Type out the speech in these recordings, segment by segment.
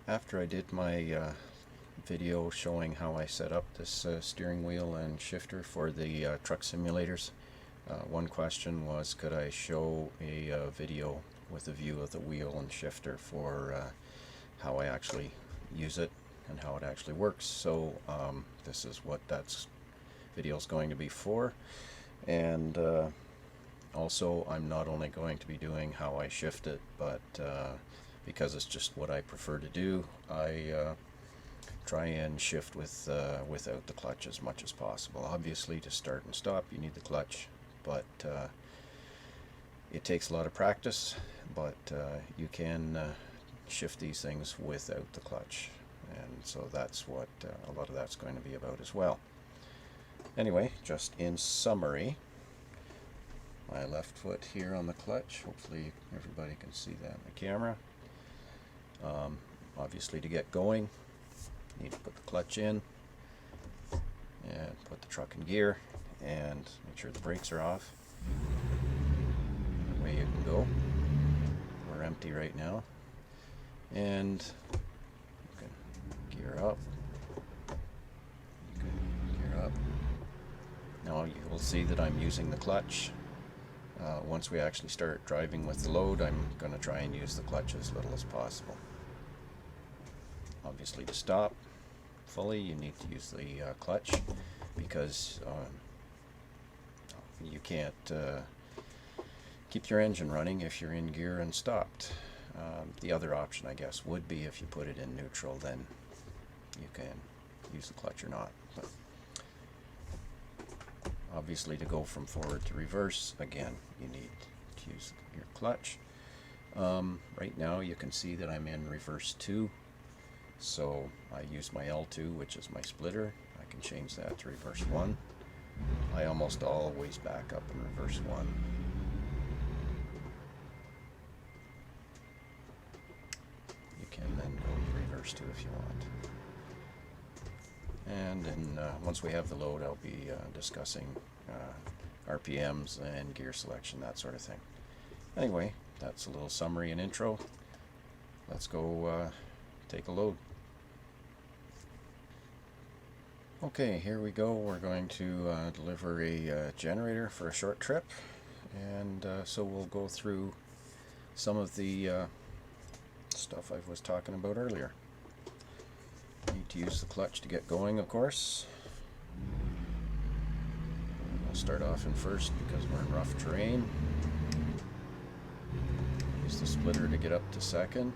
After I did my video showing how I set up this steering wheel and shifter for the truck simulators, one question was, could I show a video with a view of the wheel and shifter for how I actually use it and how it actually works. So this is what that video is going to be for. And also, I'm not only going to be doing how I shift it, but because it's just what I prefer to do, I try and shift without the clutch as much as possible. Obviously, to start and stop, you need the clutch, but it takes a lot of practice, but you can shift these things without the clutch, and so that's what a lot of that's going to be about as well. Anyway, just in summary, my left foot here on the clutch. Hopefully everybody can see that in the camera. Obviously, to get going, you need to put the clutch in and put the truck in gear and make sure the brakes are off. That way you can go. We're empty right now. And you can gear up. You can gear up. Now you will see that I'm using the clutch. Once we actually start driving with the load, I'm going to try and use the clutch as little as possible. Obviously, to stop fully, you need to use the clutch, because you can't keep your engine running if you're in gear and stopped. The other option, I guess, would be if you put it in neutral, then you can use the clutch or not. But obviously, to go from forward to reverse, again, you need to use your clutch. Right now, you can see that I'm in reverse 2. So I use my L2, which is my splitter. I can change that to reverse 1. I almost always back up in reverse 1. You can then go to reverse 2 if you want. And then once we have the load, I'll be discussing RPMs and gear selection, that sort of thing. Anyway, that's a little summary and intro. Let's go take a load. Okay, here we go. We're going to deliver a generator for a short trip, and so we'll go through some of the stuff I was talking about earlier. Need to use the clutch to get going, of course. I'll start off in first because we're in rough terrain. Use the splitter to get up to second.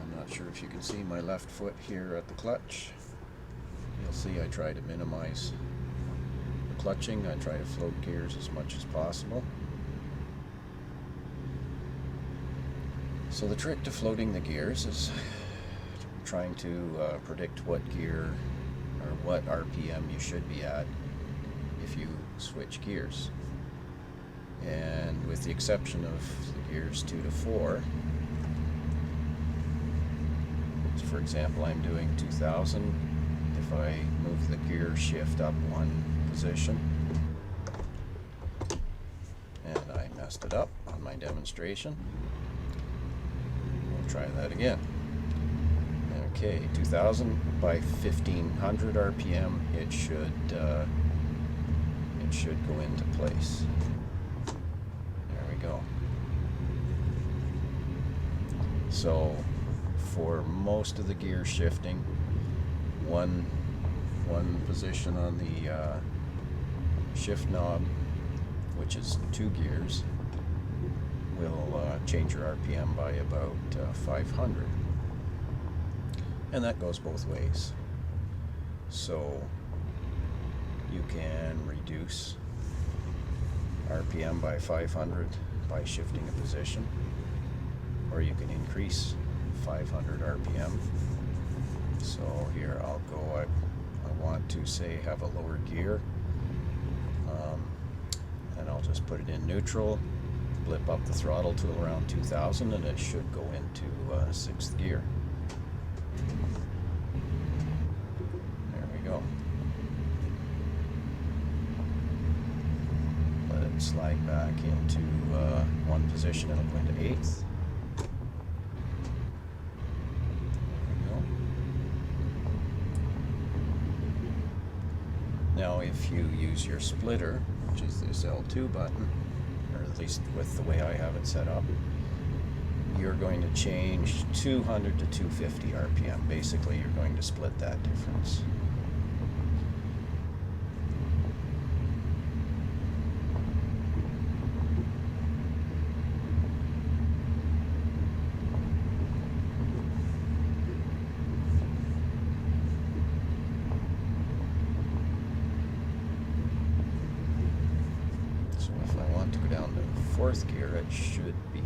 I'm not sure if you can see my left foot here at the clutch. You'll see I try to minimize the clutching. I try to float gears as much as possible. So the trick to floating the gears is trying to predict what gear or what RPM you should be at if you switch gears. And with the exception of the gears 2 to 4, for example, I'm doing 2000. If I move the gear shift up 1 position, and I messed it up on my demonstration, we'll try that again. Okay, 2000 by 1500 RPM, it should go into place. There we go. So for most of the gear shifting, one position on the shift knob, which is 2 gears, will change your RPM by about 500, and that goes both ways. So you can reduce RPM by 500 by shifting a position, or you can increase 500 RPM. So here I'll go, I want to say have a lower gear, and I'll just put it in neutral, blip up the throttle to around 2000, and it should go into 6th gear. There we go. Let it should slide back into one position. It'll go into 8th. Now if you use your splitter, which is this L2 button, or at least with the way I have it set up, you're going to change 200 to 250 RPM. Basically, you're going to split that difference. Down to 4th gear, it should be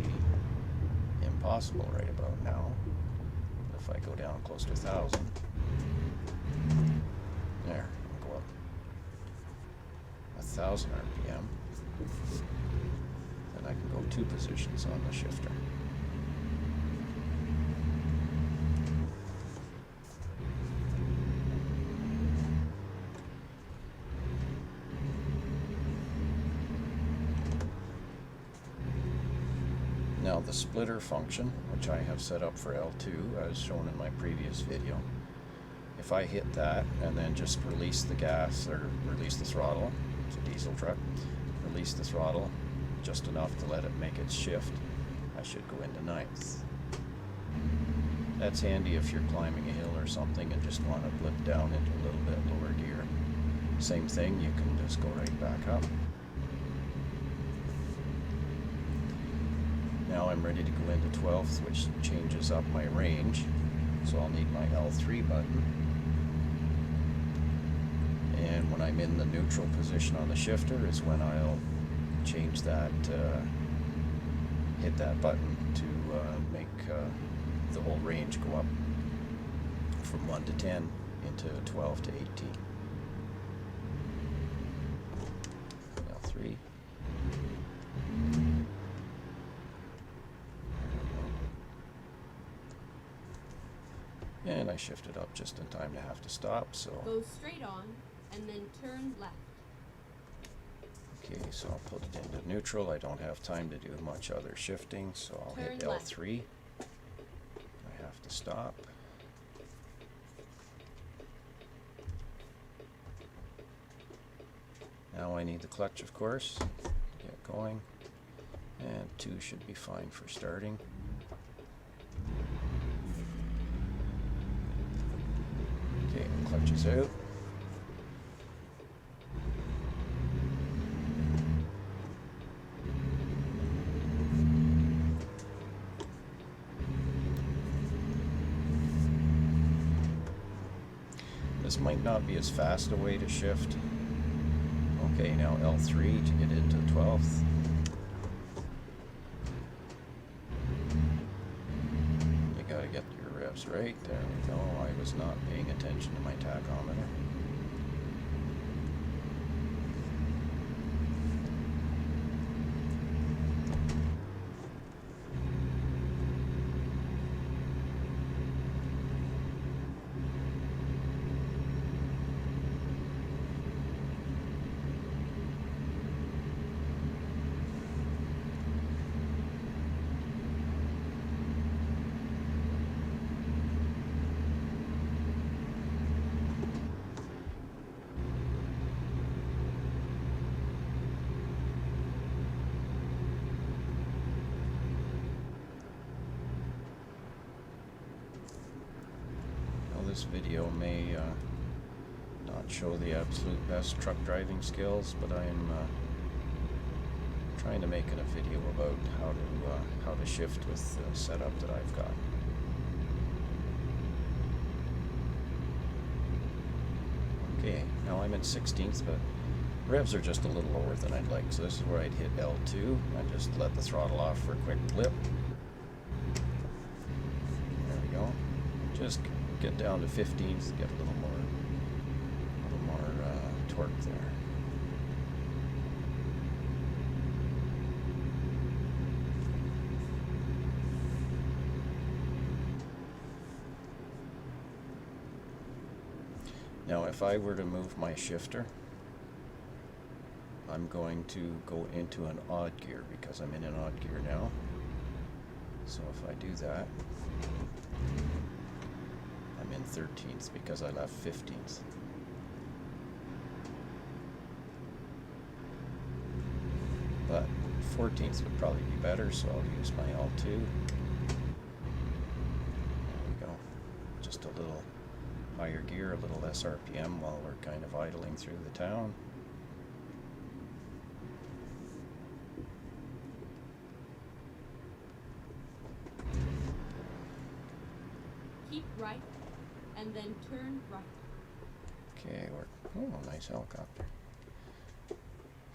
impossible right about now. If I go down close to 1,000, there, I'll go up 1,000 RPM, then I can go 2 positions on the shifter. Now the splitter function, which I have set up for L2 as shown in my previous video, if I hit that and then just release the gas or release the throttle, it's a diesel truck, release the throttle just enough to let it make its shift, I should go into 9th. That's handy if you're climbing a hill or something and just want to blip down into a little bit lower gear. Same thing, you can just go right back up. Now I'm ready to go into 12th, which changes up my range. So I'll need my L3 button. And when I'm in the neutral position on the shifter is when I'll change that, hit that button to make the whole range go up from 1 to 10 into 12 to 18. L3. And I shifted up just in time to have to stop, so... Go straight on, and then turn left. Okay, so I'll put it into neutral. I don't have time to do much other shifting, so I'll hit Turn left. L3. I have to stop. Now I need the clutch, of course, to get going. And 2 should be fine for starting. Okay, clutch is out. This might not be as fast a way to shift. Okay, now L3 to get into 12th. You gotta get your revs right. There we go. I was not paying attention to my tachometer. This video may not show the absolute best truck driving skills, but I'm trying to make it a video about how to shift with the setup that I've got. Okay, now I'm in 16th, but revs are just a little lower than I'd like, so this is where I'd hit L2. I just let the throttle off for a quick blip. There we go. Just get down to 15th, get a little more torque there. Now if I were to move my shifter I'm going to go into an odd gear because I'm in an odd gear now. So if I do that, I'm in 13th because I left 15th. But 14th would probably be better, so I'll use my L2. There we go. Just a little higher gear, a little less RPM while we're kind of idling through the town. Keep right, and then turn right. Okay, oh, nice helicopter.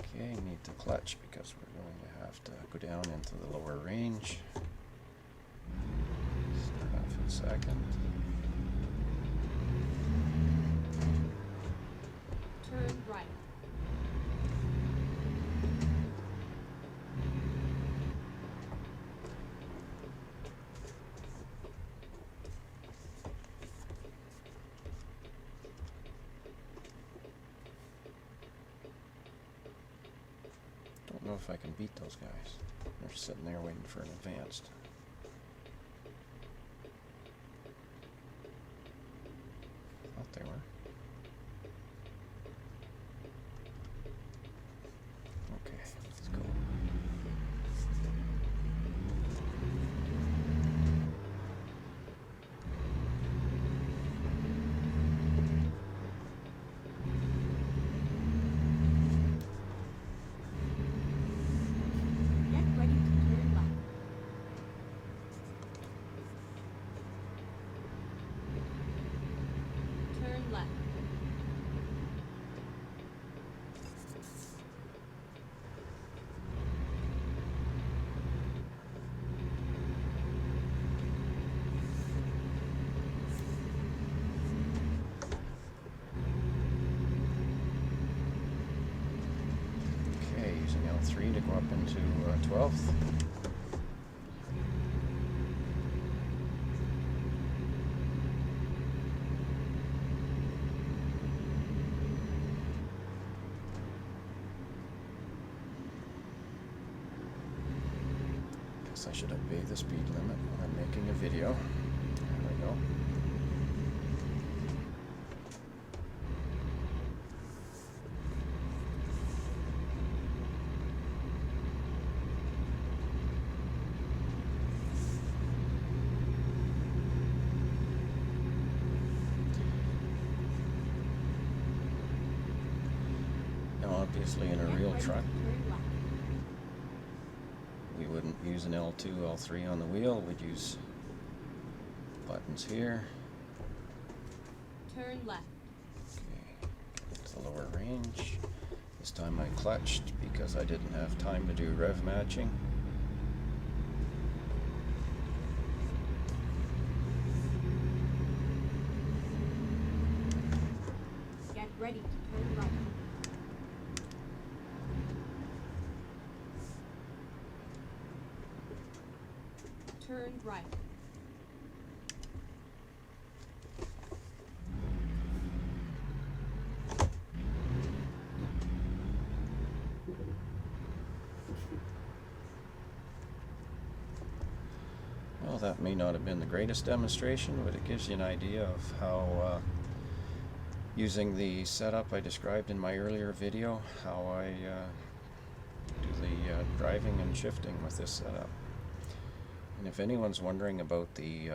Okay, need to clutch because we're going to have to go down into the lower range. Start off in second. Turn right. Don't know if I can beat those guys. They're sitting there waiting for an advanced. Thought they were. Okay, let's go. Get ready to turn left. Turn left. Okay, using L3 to go up into 12th. Guess I should obey the speed limit when I'm making a video. There we go. Now obviously in a Get real ready truck, to turn left. we wouldn't use an L2, L3 on the wheel. We'd use buttons here. Turn left. Okay, get to the lower range. This time I clutched because I didn't have time to do rev matching. Get ready to turn right. Turn right. Well, that may not have been the greatest demonstration, but it gives you an idea of how using the setup I described in my earlier video, how I do the driving and shifting with this setup. And if anyone's wondering about the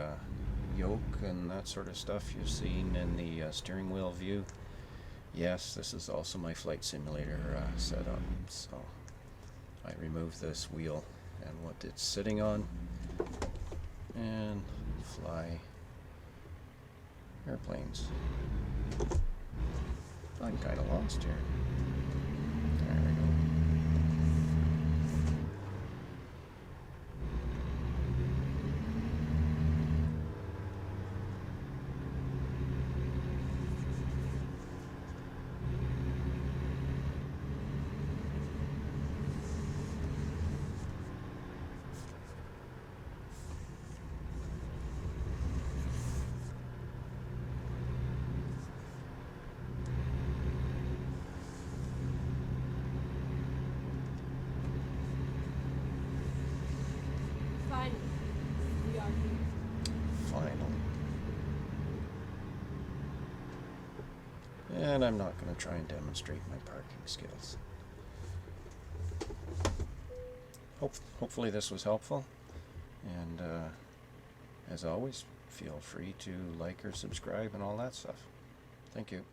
yoke and that sort of stuff you've seen in the steering wheel view, yes, this is also my flight simulator setup. So I remove this wheel and what it's sitting on and fly airplanes. I'm kind of lost here. There we go. starting. Finally. And I'm not going to try and demonstrate my parking skills. Hopefully this was helpful. And as always, feel free to like or subscribe and all that stuff. Thank you.